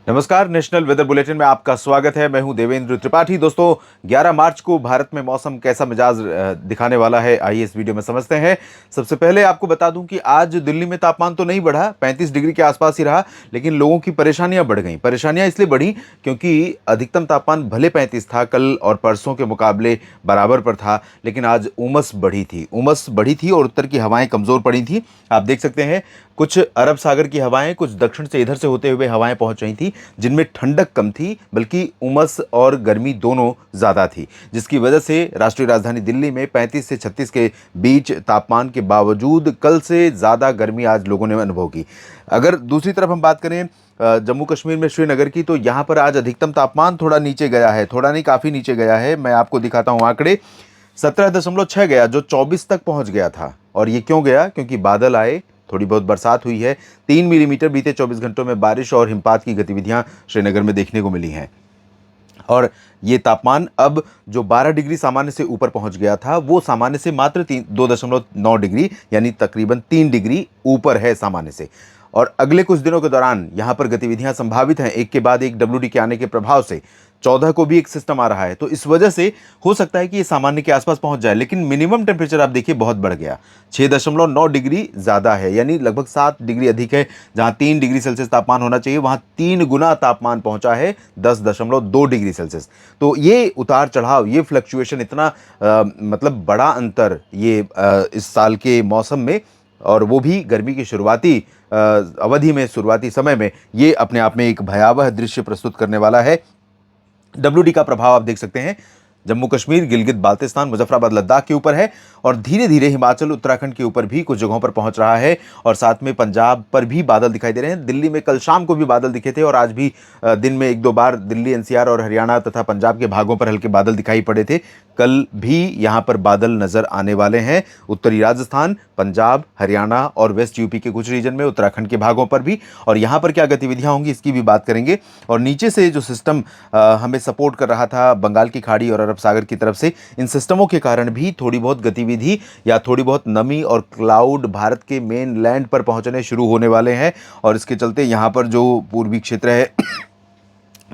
नमस्कार, national weather bulletin में आपका स्वागत है। मैं हूं देवेंद्र त्रिपाठी। दोस्तों, 11 मार्च को भारत में मौसम कैसा मिजाज दिखाने वाला है, आइए इस वीडियो में समझते हैं। सबसे पहले आपको बता दूं कि आज दिल्ली में तापमान तो नहीं बढ़ा, 35 डिग्री के आसपास ही रहा, लेकिन लोगों की परेशानियां बढ़ गई। परेशानियां इसलिए बढ़ी क्योंकि अधिकतम तापमान भले 35 था, कल और परसों के मुकाबले बराबर पर था, लेकिन आज उमस बढ़ी थी और उत्तर की हवाएं कमजोर पड़ी थी। आप देख सकते हैं, कुछ अरब सागर की हवाएं, कुछ दक्षिण से इधर से होते हुए हवाएं पहुंच रही थी, जिनमें ठंडक कम थी, बल्कि उमस और गर्मी दोनों ज़्यादा थी, जिसकी वजह से राष्ट्रीय राजधानी दिल्ली में 35 से 36 के बीच तापमान के बावजूद कल से ज़्यादा गर्मी आज लोगों ने अनुभव की। अगर दूसरी तरफ हम बात करें जम्मू कश्मीर में श्रीनगर की, तो यहाँ पर आज अधिकतम तापमान थोड़ा नीचे गया है, थोड़ा नहीं काफ़ी नीचे गया है। मैं आपको दिखाता हूँ आंकड़े। 17.6 गया, जो 24 तक पहुँच गया था। और ये क्यों गया? क्योंकि बादल आए, थोड़ी बहुत बरसात हुई है। 3 मिलीमीटर बीते 24 घंटों में बारिश और हिमपात की गतिविधियां श्रीनगर में देखने को मिली हैं। और ये तापमान अब जो 12 डिग्री सामान्य से ऊपर पहुंच गया था, वो सामान्य से मात्र 2.9 डिग्री, यानी तकरीबन 3 डिग्री ऊपर है सामान्य से। और अगले कुछ दिनों के दौरान यहां पर गतिविधियां संभावित हैं, एक के बाद एक डब्ल्यूडी के आने के प्रभाव से। 14 को भी एक सिस्टम आ रहा है, तो इस वजह से हो सकता है कि ये सामान्य के आसपास पहुंच जाए। लेकिन मिनिमम टेम्परेचर आप देखिए बहुत बढ़ गया, 6.9 डिग्री ज़्यादा है, यानी लगभग 7 डिग्री अधिक है। जहां 3 डिग्री सेल्सियस तापमान होना चाहिए, वहां 3 गुना तापमान पहुंचा है, 10.2 डिग्री सेल्सियस। तो ये उतार चढ़ाव, ये फ्लक्चुएशन, इतना मतलब बड़ा अंतर ये इस साल के मौसम में, और वो भी गर्मी की शुरुआती अवधि में, शुरुआती समय में, ये अपने आप में एक भयावह दृश्य प्रस्तुत करने वाला है। डब्ल्यूडी का प्रभाव आप देख सकते हैं, जम्मू कश्मीर, गिलगित बाल्टिस्तान, मुजफ्फराबाद, लद्दाख के ऊपर है, और धीरे धीरे हिमाचल, उत्तराखंड के ऊपर भी कुछ जगहों पर पहुंच रहा है, और साथ में पंजाब पर भी बादल दिखाई दे रहे हैं। दिल्ली में कल शाम को भी बादल दिखे थे, और आज भी दिन में एक दो बार दिल्ली, एनसीआर और हरियाणा तथा पंजाब के भागों पर हल्के बादल दिखाई पड़े थे। कल भी यहां पर बादल नजर आने वाले हैं, उत्तरी राजस्थान, पंजाब, हरियाणा और वेस्ट यूपी के कुछ रीजन में, उत्तराखंड के भागों पर भी। और यहां पर क्या गतिविधियां होंगी, इसकी भी बात करेंगे। और नीचे से जो सिस्टम हमें सपोर्ट कर रहा था बंगाल की खाड़ी और अरब सागर की तरफ से, इन सिस्टमों के कारण भी थोड़ी बहुत गतिविधि या थोड़ी बहुत नमी और क्लाउड भारत के मेन लैंड पर पहुंचने शुरू होने वाले हैं। और इसके चलते यहां पर जो पूर्वी क्षेत्र है,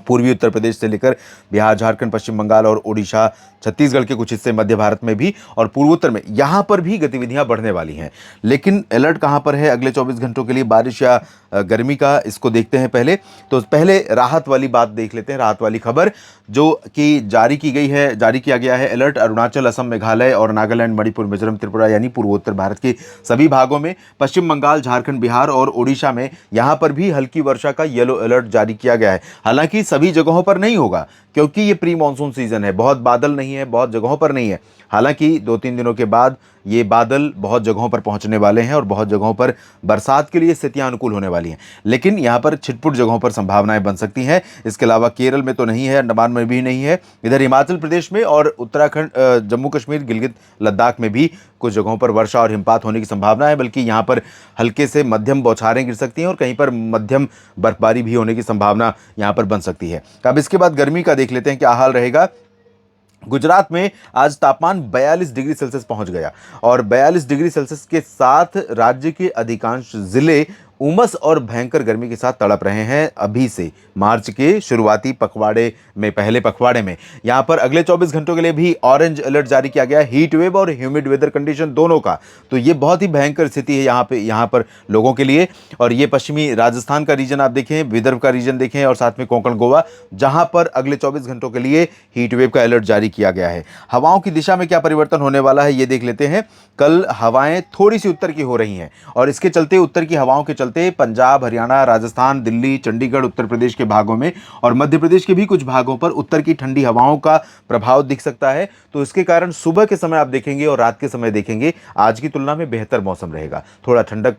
पूर्वी उत्तर प्रदेश से लेकर बिहार, झारखंड, पश्चिम बंगाल और ओडिशा, छत्तीसगढ़ के कुछ हिस्से, मध्य भारत में भी और पूर्वोत्तर में, यहां पर भी गतिविधियां बढ़ने वाली हैं। लेकिन अलर्ट कहां पर है अगले 24 घंटों के लिए बारिश या गर्मी का, इसको देखते हैं पहले। तो पहले राहत वाली बात देख लेते हैं, राहत वाली खबर जो कि जारी किया गया है अलर्ट अरुणाचल, असम, मेघालय और नागालैंड, मणिपुर, मिजोरम, त्रिपुरा, यानी पूर्वोत्तर भारत के सभी भागों में, पश्चिम बंगाल, झारखंड, बिहार और ओडिशा में, यहां पर भी हल्की वर्षा का येलो अलर्ट जारी किया गया है। हालांकि सभी जगहों पर नहीं होगा, क्योंकि ये प्री मानसून सीजन है, बहुत बादल नहीं है, बहुत जगहों पर नहीं है। हालांकि 2-3 दिनों के बाद ये बादल बहुत जगहों पर पहुंचने वाले हैं और बहुत जगहों पर बरसात के लिए स्थितियां अनुकूल होने वाली हैं। लेकिन यहां पर छिटपुट जगहों पर संभावनाएं बन सकती हैं। इसके अलावा केरल में तो नहीं है, अंडमान में भी नहीं है, इधर हिमाचल प्रदेश में और उत्तराखंड, जम्मू कश्मीर, गिलगित, लद्दाख में भी कुछ जगहों पर वर्षा और हिमपात होने की संभावना है, बल्कि यहाँ पर हल्के से मध्यम बौछारें गिर सकती हैं और कहीं पर मध्यम बर्फबारी भी होने की संभावना यहाँ पर बन सकती है। अब इसके बाद गर्मी का देख लेते हैं क्या हाल रहेगा। गुजरात में आज तापमान 42 डिग्री सेल्सियस पहुंच गया, और 42 डिग्री सेल्सियस के साथ राज्य के अधिकांश जिले उमस और भयंकर गर्मी के साथ तड़प रहे हैं अभी से, मार्च के शुरुआती पखवाड़े में, पहले पखवाड़े में। यहां पर अगले 24 घंटों के लिए भी ऑरेंज अलर्ट जारी किया गया है, हीट वेव और ह्यूमिड वेदर कंडीशन दोनों का। तो ये बहुत ही भयंकर स्थिति है यहाँ पर लोगों के लिए। और ये पश्चिमी राजस्थान का रीजन आप देखें, विदर्भ का रीजन देखें, और साथ में कोंकण, गोवा, जहां पर अगले 24 घंटों के लिए हीट वेव का अलर्ट जारी किया गया है। हवाओं की दिशा में क्या परिवर्तन होने वाला है, ये देख लेते हैं। कल हवाएं थोड़ी सी उत्तर की हो रही हैं, और इसके चलते, उत्तर की हवाओं के चलते पंजाब, हरियाणा, राजस्थान, दिल्ली, चंडीगढ़, उत्तर प्रदेश के भागों में और मध्य प्रदेश के भी कुछ भागों पर उत्तर की ठंडी हवाओं का प्रभाव दिख सकता है। तो इसके कारण सुबह के समय आप देखेंगे और रात के समय देखेंगे, आज की तुलना में बेहतर मौसम रहेगा। थोड़ा ठंडक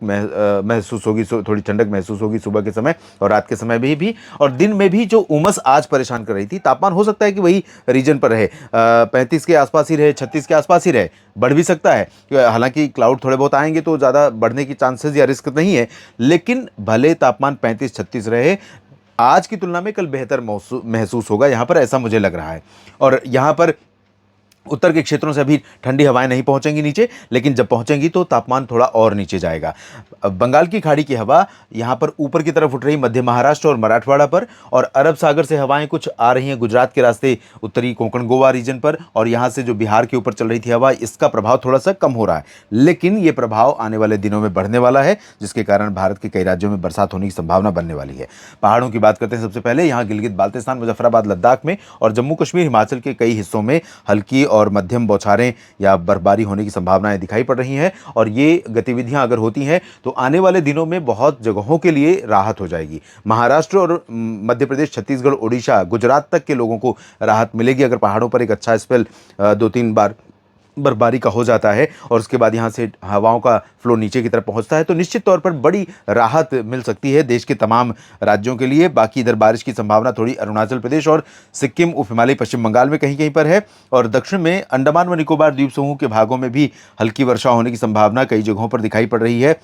महसूस होगी, थोड़ी ठंडक महसूस होगी सुबह के समय और रात के समय में भी। और दिन में भी जो उमस आज परेशान कर रही थी, तापमान हो सकता है कि वही रीजन पर रहे, 35 के आसपास ही रहे, 36 के आसपास ही रहे, बढ़ भी सकता है। हालांकि क्लाउड थोड़े बहुत आएंगे तो ज़्यादा बढ़ने की चांसेस या रिस्क नहीं है, लेकिन भले तापमान 35-36 रहे, आज की तुलना में कल बेहतर महसूस होगा यहाँ पर, ऐसा मुझे लग रहा है। और यहाँ पर उत्तर के क्षेत्रों से अभी ठंडी हवाएं नहीं पहुंचेंगी नीचे, लेकिन जब पहुंचेंगी तो तापमान थोड़ा और नीचे जाएगा। अब बंगाल की खाड़ी की हवा यहां पर ऊपर की तरफ उठ रही मध्य महाराष्ट्र और मराठवाड़ा पर, और अरब सागर से हवाएं कुछ आ रही हैं गुजरात के रास्ते उत्तरी कोंकण गोवा रीजन पर, और यहां से जो बिहार के ऊपर चल रही थी हवा, इसका प्रभाव थोड़ा सा कम हो रहा है। लेकिन ये प्रभाव आने वाले दिनों में बढ़ने वाला है, जिसके कारण भारत के कई राज्यों में बरसात होने की संभावना बनने वाली है। पहाड़ों की बात करते हैं सबसे पहले। यहाँ गिलगित बाल्टिस्तान, मुजफ्फराबाद, लद्दाख में और जम्मू कश्मीर, हिमाचल के कई हिस्सों में हल्की और मध्यम बौछारें या बर्फबारी होने की संभावनाएं दिखाई पड़ रही हैं, और ये गतिविधियां अगर होती हैं तो आने वाले दिनों में बहुत जगहों के लिए राहत हो जाएगी। महाराष्ट्र और मध्य प्रदेश, छत्तीसगढ़, ओडिशा, गुजरात तक के लोगों को राहत मिलेगी अगर पहाड़ों पर एक अच्छा स्पेल 2-3 बार बर्फबारी का हो जाता है और उसके बाद यहाँ से हवाओं का फ्लो नीचे की तरफ पहुँचता है, तो निश्चित तौर पर बड़ी राहत मिल सकती है देश के तमाम राज्यों के लिए। बाकी इधर बारिश की संभावना थोड़ी अरुणाचल प्रदेश और सिक्किम, उप हिमालय, पश्चिम बंगाल में कहीं कहीं पर है, और दक्षिण में अंडमान व निकोबार द्वीप समूह के भागों में भी हल्की वर्षा होने की संभावना कई जगहों पर दिखाई पड़ रही है।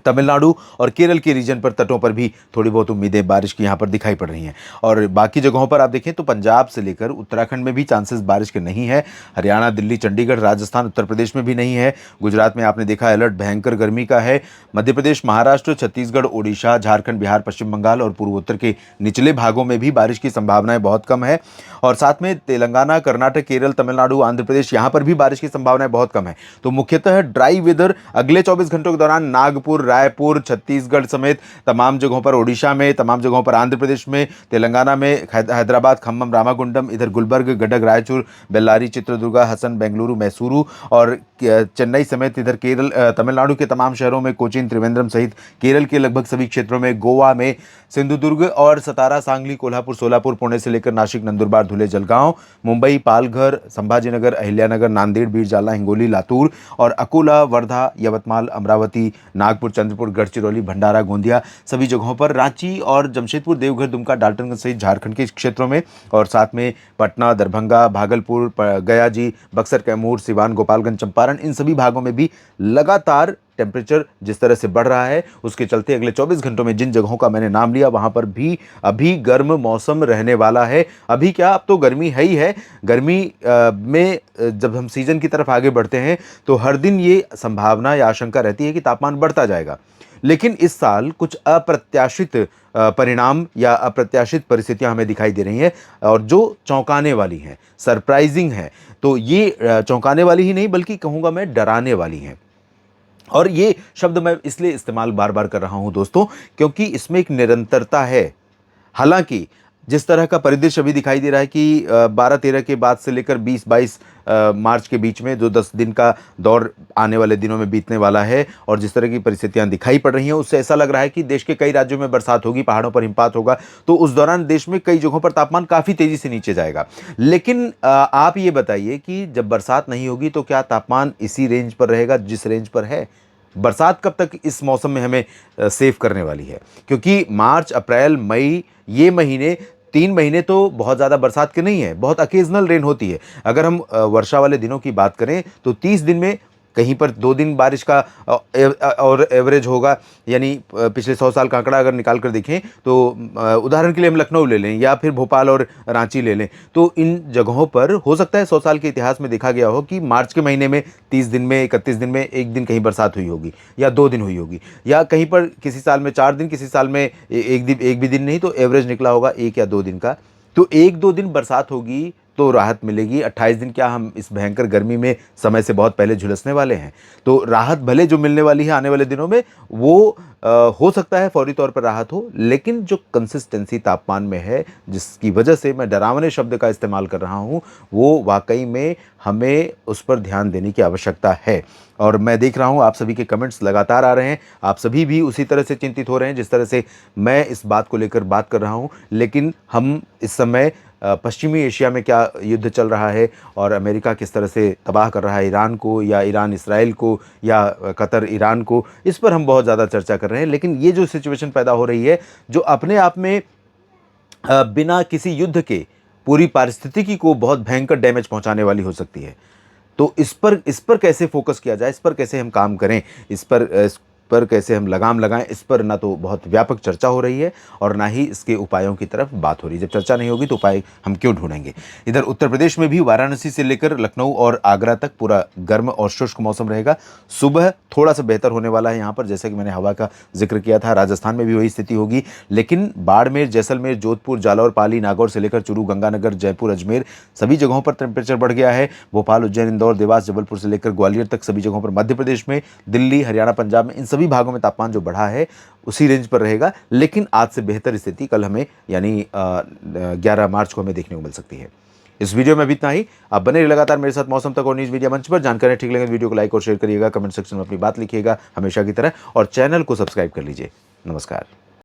तमिलनाडु और केरल के रीजन पर, तटों पर भी थोड़ी बहुत उम्मीदें बारिश की यहाँ पर दिखाई पड़ रही हैं। और बाकी जगहों पर आप देखें तो पंजाब से लेकर उत्तराखंड में भी चांसेस बारिश के नहीं है। हरियाणा, दिल्ली, चंडीगढ़, राजस्थान, उत्तर प्रदेश में भी नहीं है। गुजरात में आपने देखा अलर्ट भयंकर गर्मी का है। मध्य प्रदेश, महाराष्ट्र, छत्तीसगढ़, ओडिशा, झारखंड, बिहार, पश्चिम बंगाल और पूर्वोत्तर के निचले भागों में भी बारिश की संभावनाएं बहुत कम है। और साथ में तेलंगाना, कर्नाटक, केरल, तमिलनाडु, आंध्र प्रदेश, यहाँ पर भी बारिश की संभावनाएं बहुत कम है। तो मुख्यतः ड्राई वेदर अगले 24 घंटों के दौरान नागपुर, रायपुर, छत्तीसगढ़ समेत तमाम जगहों पर, ओडिशा में, तमाम जगहों पर, आंध्र प्रदेश में, तेलंगाना में, हैदराबाद, खम्मम, रामागुंडम, इधर गुलबर्ग, गडक, रायचूर, बेल्लारी, चित्रदुर्गा, हसन, बेंगलुरु, मैसूरू और चेन्नई समेत इधर केरल, तमिलनाडु के तमाम शहरों में, कोचीन, त्रिवेंद्रम सहित केरल के लगभग सभी क्षेत्रों में, गोवा में, सिंधुदुर्ग और सतारा, सांगली, कोल्हापुर, सोलापुर, पुणे से लेकर नासिक, नंदुरबार, धुले, जलगांव, मुंबई, पालघर, संभाजीनगर, अहिल्यानगर, नांदेड़, बीर, जालना, हिंगोली, लातूर और अकोला, वर्धा, यवतमाल, अमरावती, नागपुर, चंद्रपुर, गढ़चिरौली, भंडारा, गोंदिया, सभी जगहों पर, रांची और जमशेदपुर, देवघर, दुमका, डाल्टनगंज सहित झारखंड के क्षेत्रों में, और साथ में पटना, दरभंगा, भागलपुर, गया जी, बक्सर, कैमूर, सिवान, गोपालगंज, चंपारण, इन सभी भागों में भी लगातार टेम्परेचर जिस तरह से बढ़ रहा है, उसके चलते अगले 24 घंटों में जिन जगहों का मैंने नाम लिया वहां पर भी अभी गर्म मौसम रहने वाला है। अभी क्या, अब तो गर्मी है ही है। गर्मी में जब हम सीजन की तरफ आगे बढ़ते हैं तो हर दिन ये संभावना या आशंका रहती है कि तापमान बढ़ता जाएगा। लेकिन इस साल कुछ अप्रत्याशित परिणाम या अप्रत्याशित परिस्थितियां हमें दिखाई दे रही हैं, और जो चौंकाने वाली हैं, सरप्राइजिंग हैं। तो ये चौंकाने वाली ही नहीं बल्कि कहूँगा मैं डराने वाली हैं। और ये शब्द मैं इसलिए इस्तेमाल बार बार कर रहा हूं दोस्तों, क्योंकि इसमें एक निरंतरता है। हालांकि जिस तरह का परिदृश्य अभी दिखाई दे रहा है कि 12-13 के बाद से लेकर 20-22 मार्च के बीच में जो 10 दिन का दौर आने वाले दिनों में बीतने वाला है, और जिस तरह की परिस्थितियां दिखाई पड़ रही हैं, उससे ऐसा लग रहा है कि देश के कई राज्यों में बरसात होगी, पहाड़ों पर हिमपात होगा, तो उस दौरान देश में कई जगहों पर तापमान काफ़ी तेज़ी से नीचे जाएगा। लेकिन आप ये बताइए कि जब बरसात नहीं होगी तो क्या तापमान इसी रेंज पर रहेगा जिस रेंज पर है? बरसात कब तक इस मौसम में हमें सेव करने वाली है? क्योंकि मार्च, अप्रैल, मई, ये महीने, 3 महीने तो बहुत ज़्यादा बरसात के नहीं है, बहुत अकेजनल रेन होती है। अगर हम वर्षा वाले दिनों की बात करें तो 30 दिन में कहीं पर 2 दिन बारिश का और एवरेज होगा। यानी पिछले 100 साल का आंकड़ा अगर निकाल कर देखें तो उदाहरण के लिए हम लखनऊ ले लें या फिर भोपाल और रांची ले लें, तो इन जगहों पर हो सकता है 100 साल के इतिहास में देखा गया हो कि मार्च के महीने में 30 दिन में, 31 दिन में एक दिन कहीं बरसात हुई होगी, या 2 दिन हुई होगी, या कहीं पर किसी साल में 4 दिन, किसी साल में एक भी दिन नहीं, तो एवरेज निकला होगा 1 या 2 दिन का। तो 1-2 दिन बरसात होगी तो राहत मिलेगी। 28 दिन क्या हम इस भयंकर गर्मी में समय से बहुत पहले झुलसने वाले हैं? तो राहत भले जो मिलने वाली है आने वाले दिनों में, वो हो सकता है फौरी तौर पर राहत हो, लेकिन जो कंसिस्टेंसी तापमान में है, जिसकी वजह से मैं डरावने शब्द का इस्तेमाल कर रहा हूँ, वो वाकई में हमें उस पर ध्यान देने की आवश्यकता है। और मैं देख रहा हूँ आप सभी के कमेंट्स लगातार आ रहे हैं, आप सभी भी उसी तरह से चिंतित हो रहे हैं जिस तरह से मैं इस बात को लेकर बात कर रहा हूँ। लेकिन हम इस समय पश्चिमी एशिया में क्या युद्ध चल रहा है और अमेरिका किस तरह से तबाह कर रहा है ईरान को, या ईरान इसराइल को, या कतर ईरान को, इस पर हम बहुत ज़्यादा चर्चा कर रहे हैं। लेकिन ये जो सिचुएशन पैदा हो रही है, जो अपने आप में बिना किसी युद्ध के पूरी पारिस्थितिकी को बहुत भयंकर डैमेज पहुंचाने वाली हो सकती है। तो इस पर कैसे फोकस किया जाए, इस पर कैसे हम काम करें, इस पर पर कैसे हम लगाम लगाएं, इस पर ना तो बहुत व्यापक चर्चा हो रही है और ना ही इसके उपायों की तरफ बात हो रही है। जब चर्चा नहीं होगी तो उपाय हम क्यों ढूंढेंगे। इधर उत्तर प्रदेश में भी वाराणसी से लेकर लखनऊ और आगरा तक पूरा गर्म और शुष्क मौसम रहेगा। सुबह थोड़ा सा बेहतर होने वाला है यहाँ पर, जैसे कि मैंने हवा का जिक्र किया था। राजस्थान में भी वही स्थिति होगी, लेकिन बाड़मेर, जैसलमेर, जोधपुर, जालौर, पाली, नागौर से लेकर चूरू, गंगानगर, जयपुर, अजमेर सभी जगहों पर टेम्परेचर बढ़ गया है। भोपाल, उज्जैन, इंदौर, देवास, जबलपुर से लेकर ग्वालियर तक सभी जगहों पर, मध्य प्रदेश में, दिल्ली, हरियाणा, पंजाब में, इन सभी भागों में तापमान जो बढ़ा है उसी रेंज पर रहेगा। लेकिन आज से बेहतर स्थिति कल हमें यानी 11 मार्च को हमें देखने को मिल सकती है। इस वीडियो में अभी इतना ही। आप बने रहिए लगातार मेरे साथ मौसम तक और न्यूज़ मीडिया मंच पर। जानकारी ठीक लगे वीडियो को लाइक और शेयर करिएगा, कमेंट सेक्शन में अपनी बात लिखिएगा हमेशा की तरह, और चैनल को सब्सक्राइब कर लीजिए। नमस्कार।